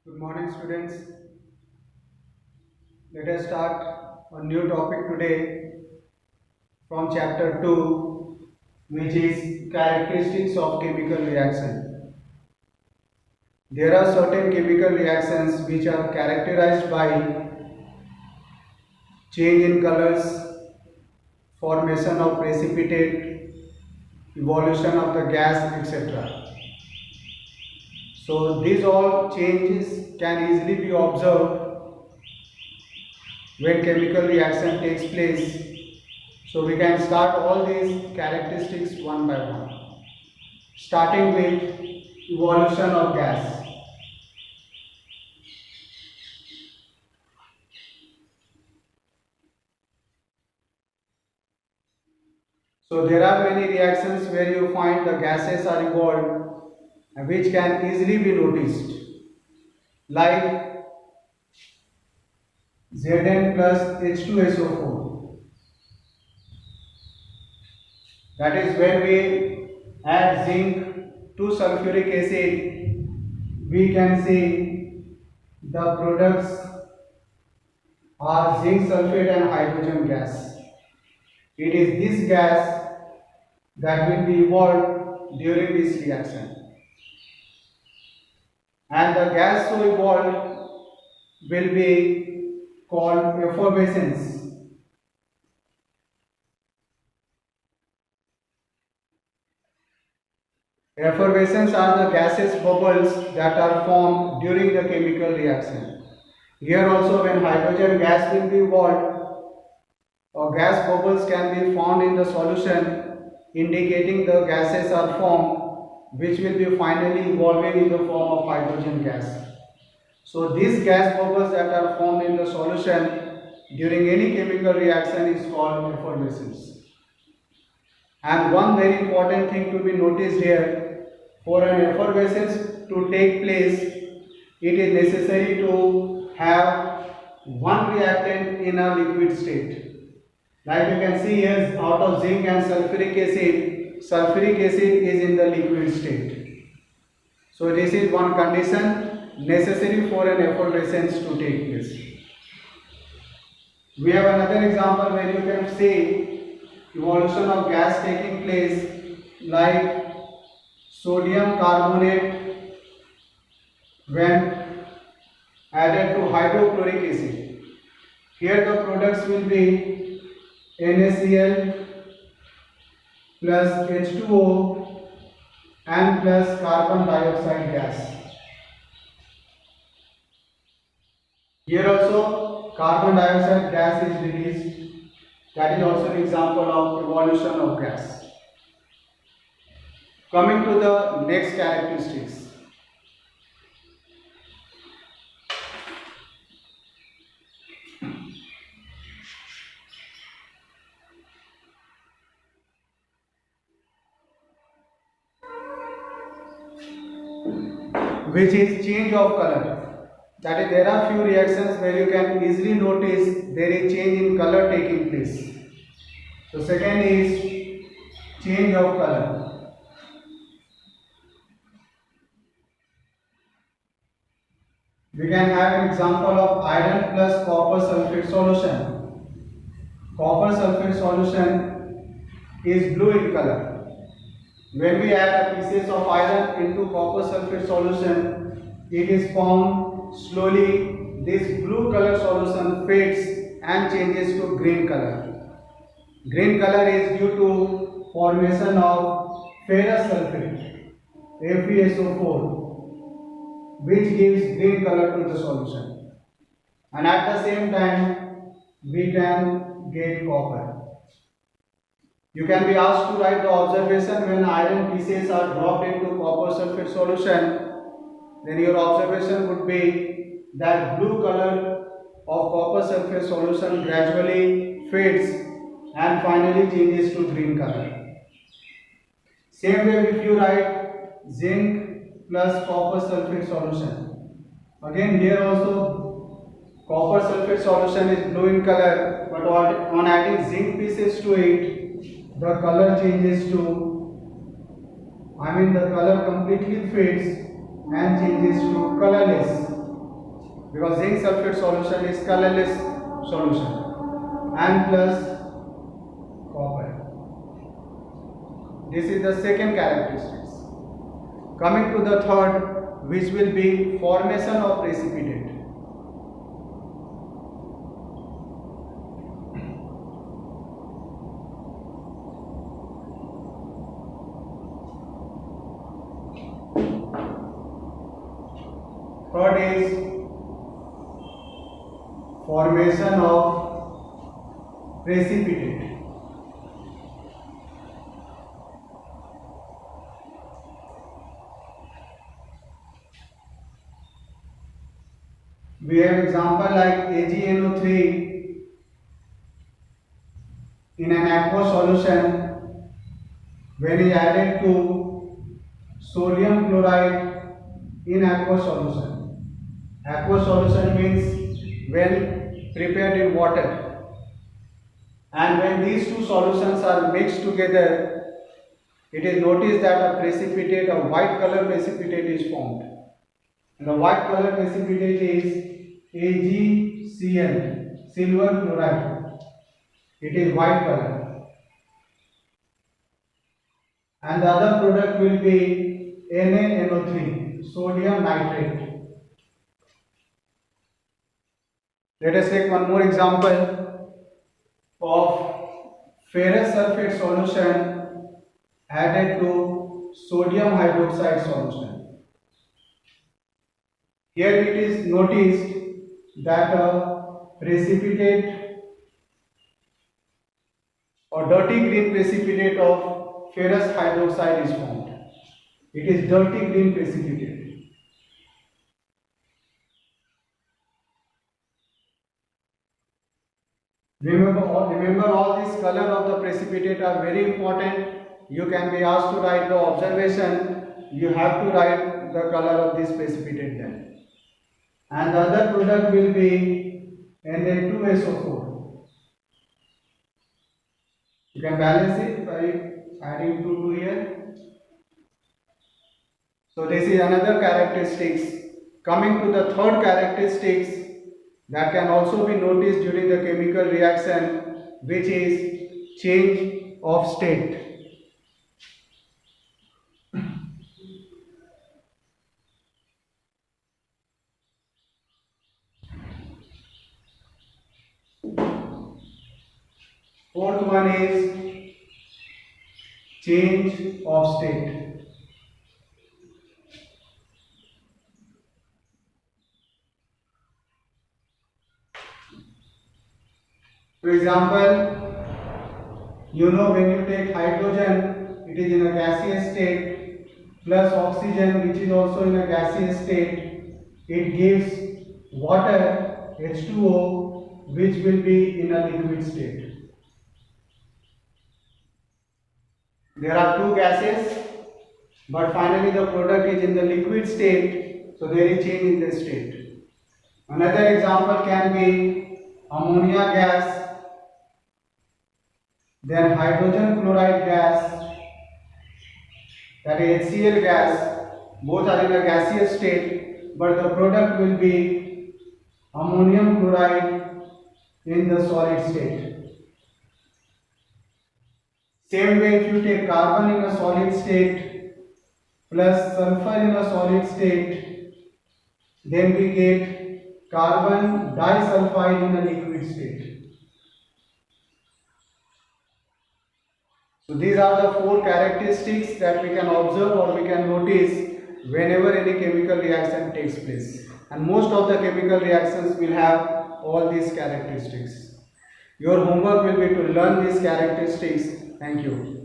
Good morning, students. Let us start a new topic today from chapter 2, which is characteristics of chemical reaction. There are certain chemical reactions which are characterized by change in colors, formation of precipitate, evolution of the gas, etc. So these all changes can easily be observed when chemical reaction takes place. So we can start all these characteristics one by one, starting with evolution of gas. So there are many reactions where you find the gases are evolved and which can easily be noticed, like Zn plus H2SO4. That is when we add zinc to sulfuric acid, we can see the products are zinc sulfate and hydrogen gas. It is this gas that will be evolved during this reaction. And the gas so evolved will be called effervescence. Effervescence are the gaseous bubbles that are formed during the chemical reaction. Here also, when hydrogen gas will be evolved, or gas bubbles can be found in the solution, indicating the gases are formed, which will be finally evolving in the form of hydrogen gas. So these gas bubbles that are formed in the solution during any chemical reaction is called effervescence. And one very important thing to be noticed here, for an effervescence to take place, it is necessary to have one reactant in a liquid state. Like you can see here, out of zinc and sulfuric acid is in the liquid state. So this is one condition necessary for an effervescence to take place. We have another example where you can see evolution of gas taking place, like sodium carbonate when added to hydrochloric acid. Here the products will be NaCl plus H2O and plus carbon dioxide gas. Here also carbon dioxide gas is released. That is also an example of evolution of gas. Coming to the next characteristics. Which is change of color. That is, there are few reactions where you can easily notice there is change in color taking place. So second is change of color. We can have an example of iron plus copper sulfate solution. Copper sulfate solution is blue in color. When we add pieces of iron into copper sulfate solution, it is found slowly this blue color solution fades and changes to green color. Green color is due to formation of ferrous sulfate, FeSO4, which gives green color to the solution. And at the same time, we can get copper. You can be asked to write the observation when iron pieces are dropped into copper sulfate solution. Then your observation would be that blue color of copper sulfate solution gradually fades and finally changes to green color. Same way if you write zinc plus copper sulfate solution. Again here also copper sulfate solution is blue in color, but on adding zinc pieces to it, the color changes to, the color completely fades and changes to colorless. because zinc sulfate solution is colorless solution, and plus copper. This is the second characteristics. Coming to the third, which will be formation of precipitate. Third is formation of precipitate. We have example like AgNO3 in an aqueous solution when is added to sodium chloride in aqueous solution. Aqueous solution means when prepared in water, and when these two solutions are mixed together, it is noticed that a precipitate, a white color precipitate is formed. And the white color precipitate is AgCl, silver chloride. It is white color. And the other product will be NaNO3, sodium nitrate. Let us take one more example of ferrous sulfate solution added to sodium hydroxide solution. Here it is noticed that a precipitate or dirty green precipitate of ferrous hydroxide is formed. It is dirty green precipitate. Remember all these color of the precipitate are very important. You can be asked to write the observation. You have to write the color of this precipitate then. And the other product will be Na2SO4. You can balance it by adding 2 here. So this is another characteristics. Coming to the third characteristics that can also be noticed during the chemical reaction, which is change of state. Fourth one is change of state. For example, you know when you take hydrogen, it is in a gaseous state, plus oxygen, which is also in a gaseous state, it gives water H2O, which will be in a liquid state. There are two gases, but finally the product is in the liquid state, so there is change in the state. Another example can be ammonia gas, then hydrogen chloride gas, that is HCl gas. Both are in a gaseous state, but the product will be ammonium chloride in the solid state. Same way, if you take carbon in a solid state plus sulfur in a solid state, then we get carbon disulfide in a liquid state. So these are the four characteristics that we can observe or we can notice whenever any chemical reaction takes place. And most of the chemical reactions will have all these characteristics. Your homework will be to learn these characteristics. Thank you.